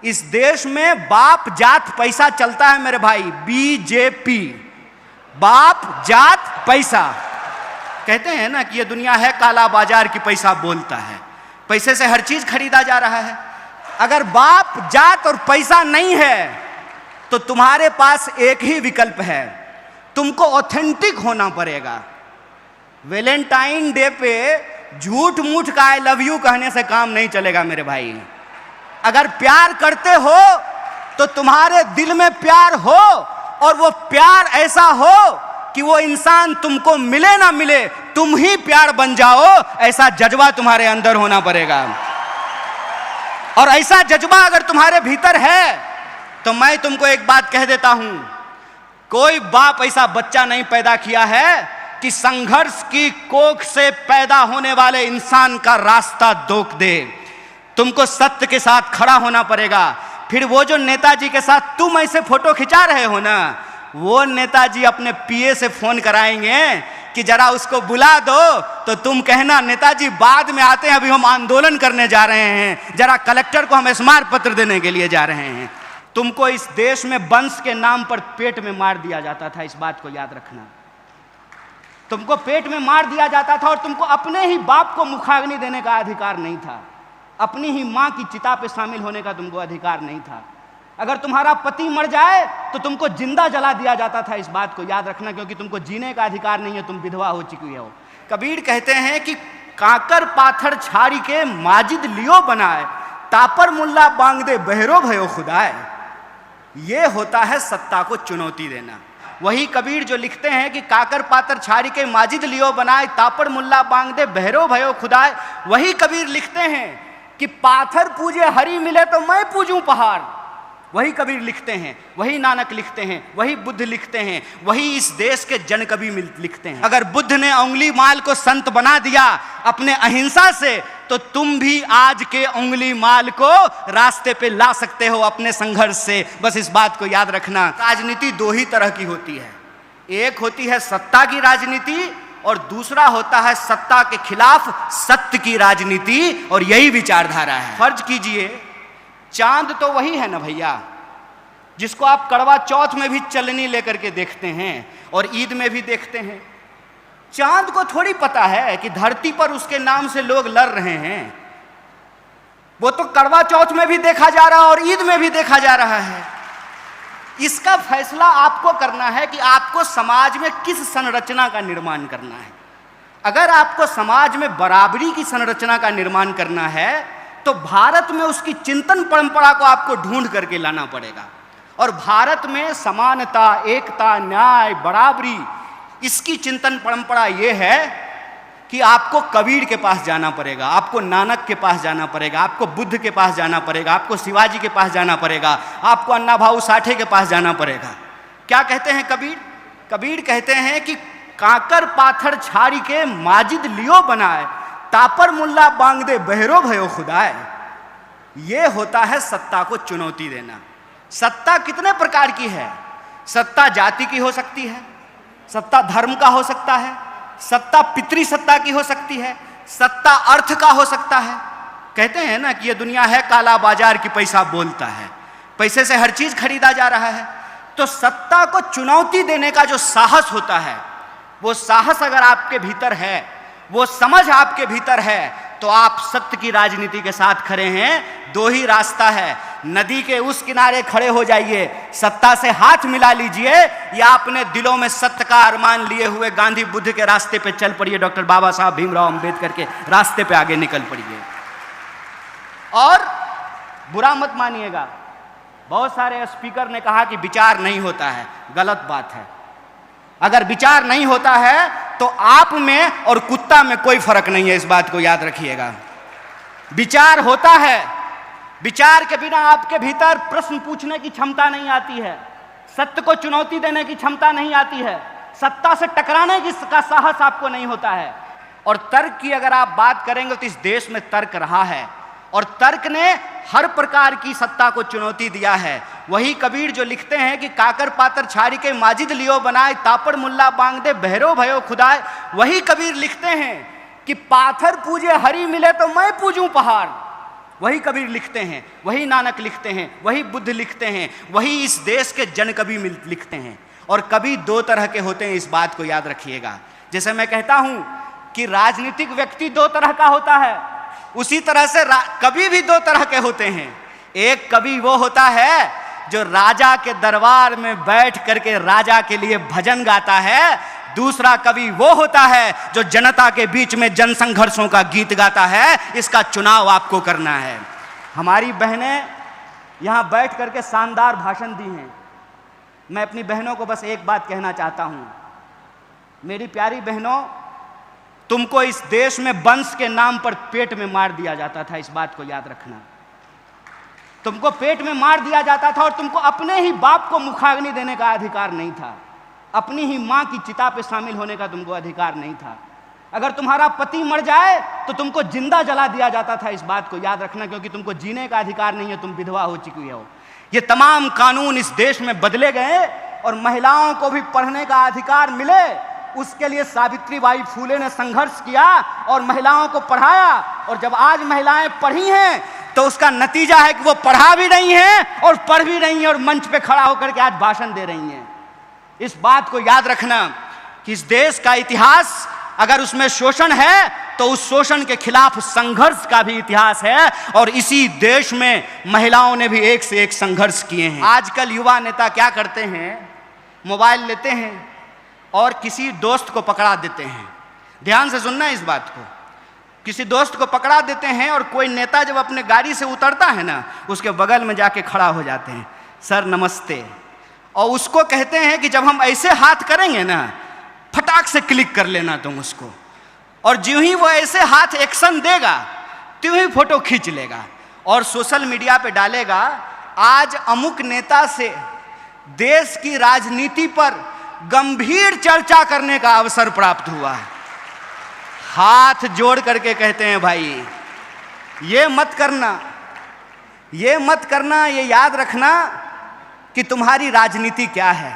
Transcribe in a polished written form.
इस देश में बाप जात पैसा चलता है मेरे भाई, बीजेपी, बाप जात पैसा। कहते हैं ना कि ये दुनिया है काला बाजार की, पैसा बोलता है, पैसे से हर चीज खरीदा जा रहा है। अगर बाप जात और पैसा नहीं है तो तुम्हारे पास एक ही विकल्प है, तुमको ऑथेंटिक होना पड़ेगा। वैलेंटाइन डे पे झूठ मूठ का आई लव यू कहने से काम नहीं चलेगा मेरे भाई। अगर प्यार करते हो तो तुम्हारे दिल में प्यार हो, और वो प्यार ऐसा हो कि वो इंसान तुमको मिले ना मिले तुम ही प्यार बन जाओ, ऐसा जज्बा तुम्हारे अंदर होना पड़ेगा। और ऐसा जज्बा अगर तुम्हारे भीतर है तो मैं तुमको एक बात कह देता हूं, कोई बाप ऐसा बच्चा नहीं पैदा किया है कि संघर्ष की कोख से पैदा होने वाले इंसान का रास्ता रोक दे। तुमको सत्य के साथ खड़ा होना पड़ेगा। फिर वो जो नेताजी के साथ तुम ऐसे फोटो खिंचा रहे हो ना, वो नेताजी अपने पीए से फोन कराएंगे कि जरा उसको बुला दो, तो तुम कहना नेताजी बाद में आते हैं, अभी हम आंदोलन करने जा रहे हैं, जरा कलेक्टर को हम स्मारक पत्र देने के लिए जा रहे हैं। तुमको इस देश में वंश के नाम पर पेट में मार दिया जाता था, इस बात को याद रखना। तुमको पेट में मार दिया जाता था और तुमको अपने ही बाप को मुखाग्नि देने का अधिकार नहीं था, अपनी ही मां की चिता पे शामिल होने का तुमको अधिकार नहीं था। अगर तुम्हारा पति मर जाए तो तुमको जिंदा जला दिया जाता था, इस बात को याद रखना, क्योंकि तुमको जीने का अधिकार नहीं है, तुम विधवा हो चुकी हो। कबीर कहते हैं कि काकर पाथर छाड़ी के माजिद लियो बनाए, तापर मुल्ला बांग दे बहरो भयो खुदाए। ये होता है सत्ता को चुनौती देना। वही कबीर जो लिखते हैं कि काकर पातर छाड़ी के माजिद लियो बनाए, तापर मुल्ला बांग दे बहरो भयो खुदाए, वही कबीर लिखते हैं कि पाथर पूजे हरि मिले तो मैं पूजूं पहाड़। वही कबीर लिखते हैं, वही नानक लिखते हैं, वही बुद्ध लिखते हैं, वही इस देश के जन कवि लिखते हैं। अगर बुद्ध ने उंगली माल को संत बना दिया अपने अहिंसा से, तो तुम भी आज के उंगली माल को रास्ते पे ला सकते हो अपने संघर्ष से। बस इस बात को याद रखना। राजनीति दो ही तरह की होती है, एक होती है सत्ता की राजनीति और दूसरा होता है सत्ता के खिलाफ सत्य की राजनीति, और यही विचारधारा है। फर्ज कीजिए चांद तो वही है ना भैया, जिसको आप करवा चौथ में भी चलनी लेकर के देखते हैं और ईद में भी देखते हैं। चांद को थोड़ी पता है कि धरती पर उसके नाम से लोग लड़ रहे हैं। वो तो करवा चौथ में भी देखा जा रहा है और ईद में भी देखा जा रहा है। इसका फैसला आपको करना है कि आपको समाज में किस संरचना का निर्माण करना है। अगर आपको समाज में बराबरी की संरचना का निर्माण करना है तो भारत में उसकी चिंतन परंपरा को आपको ढूंढ करके लाना पड़ेगा। और भारत में समानता, एकता, न्याय, बराबरी, इसकी चिंतन परंपरा यह है कि आपको कबीर के पास जाना पड़ेगा, आपको नानक के पास जाना पड़ेगा, आपको बुद्ध के पास जाना पड़ेगा, आपको शिवाजी के पास जाना पड़ेगा, आपको अन्ना भाऊ साठे के पास जाना पड़ेगा। क्या कहते हैं कबीर? कबीर कहते हैं कि काकर पाथर छाड़ी के माजिद लियो बनाए, तापर मुल्ला बांग दे बहरो भयो खुदाए। ये होता है सत्ता को चुनौती देना। सत्ता कितने प्रकार की है? सत्ता जाति की हो सकती है, सत्ता धर्म का हो सकता है, सत्ता पितृ सत्ता की हो सकती है, सत्ता अर्थ का हो सकता है। कहते हैं ना कि ये दुनिया है काला बाजार की, पैसा बोलता है, पैसे से हर चीज खरीदा जा रहा है। तो सत्ता को चुनौती देने का जो साहस होता है, वो साहस अगर आपके भीतर है, वो समझ आपके भीतर है, तो आप सत्य की राजनीति के साथ खड़े हैं। दो ही रास्ता है, नदी के उस किनारे खड़े हो जाइए, सत्ता से हाथ मिला लीजिए, या अपने दिलों में सत्य का अरमान लिए हुए गांधी बुद्ध के रास्ते पे चल पड़िए, डॉक्टर बाबा साहब भीमराव अंबेडकर के रास्ते पे आगे निकल पड़िए। और बुरा मत मानिएगा, बहुत सारे स्पीकर ने कहा कि विचार नहीं होता है। गलत बात है। अगर विचार नहीं होता है तो आप में और कुत्ता में कोई फर्क नहीं है, इस बात को याद रखिएगा। विचार होता है, विचार के बिना आपके भीतर प्रश्न पूछने की क्षमता नहीं आती है, सत्य को चुनौती देने की क्षमता नहीं आती है, सत्ता से टकराने का साहस आपको नहीं होता है। और तर्क की अगर आप बात करेंगे तो इस देश में तर्क रहा है, और तर्क ने हर प्रकार की सत्ता को चुनौती दिया है। वही कबीर जो लिखते हैं कि काकर पातर छाड़ी के माजिद लियो बनाए, तापर मुल्ला बांग दे बहरो भयो खुदाए, वही कबीर लिखते हैं कि पाथर पूजे हरि मिले तो मैं पूजूं पहाड़। वही कबीर लिखते हैं, वही नानक लिखते हैं, वही बुद्ध लिखते हैं, वही इस देश के जन कवि लिखते हैं। और कवि दो तरह के होते हैं, इस बात को याद रखिएगा। जैसे मैं कहता हूं कि राजनीतिक व्यक्ति दो तरह का होता है, उसी तरह से कवि भी दो तरह के होते हैं। एक कवि वो होता है जो राजा के दरबार में बैठ करके राजा के लिए भजन गाता है, दूसरा कवि वो होता है जो जनता के बीच में जन संघर्षों का गीत गाता है। इसका चुनाव आपको करना है। हमारी बहनें यहां बैठ करके शानदार भाषण दी हैं। मैं अपनी बहनों को बस एक बात कहना चाहता हूं, मेरी प्यारी बहनों, तुमको इस देश में वंश के नाम पर पेट में मार दिया जाता था, इस बात को याद रखना। तुमको पेट में मार दिया जाता था और तुमको अपने ही बाप को मुखाग्नि देने का अधिकार नहीं था, अपनी ही मां की चिता पे शामिल होने का तुमको अधिकार नहीं था। अगर तुम्हारा पति मर जाए तो तुमको जिंदा जला दिया जाता था, इस बात को याद रखना, क्योंकि तुमको जीने का अधिकार नहीं है, तुम विधवा हो चुकी हो। ये तमाम कानून इस देश में बदले गए और महिलाओं को भी पढ़ने का अधिकार मिले। उसके लिए सावित्रीबाई फूले ने संघर्ष किया और महिलाओं को पढ़ाया। और जब आज महिलाएं पढ़ी हैं तो उसका नतीजा है कि वो पढ़ा भी रही हैं और पढ़ भी रही हैं और मंच पे खड़ा होकर के आज भाषण दे रही हैं। इस बात को याद रखना कि इस देश का इतिहास, अगर उसमें शोषण है तो उस शोषण के खिलाफ संघर्ष का भी इतिहास है। और इसी देश में महिलाओं ने भी एक से एक संघर्ष किए हैं। आजकल युवा नेता क्या करते हैं, मोबाइल लेते हैं और किसी दोस्त को पकड़ा देते हैं। ध्यान से सुनना इस बात को। किसी दोस्त को पकड़ा देते हैं और कोई नेता जब अपने गाड़ी से उतरता है ना, उसके बगल में जाके खड़ा हो जाते हैं, सर नमस्ते। और उसको कहते हैं कि जब हम ऐसे हाथ करेंगे ना, फटाक से क्लिक कर लेना तुम उसको। और ज्यों ही वो ऐसे हाथ एक्शन देगा त्यों ही फोटो खींच लेगा और सोशल मीडिया पे डालेगा, आज अमुक नेता से देश की राजनीति पर गंभीर चर्चा करने का अवसर प्राप्त हुआ है। हाथ जोड़ करके कहते हैं भाई ये मत करना, ये मत करना, ये याद रखना कि तुम्हारी राजनीति क्या है।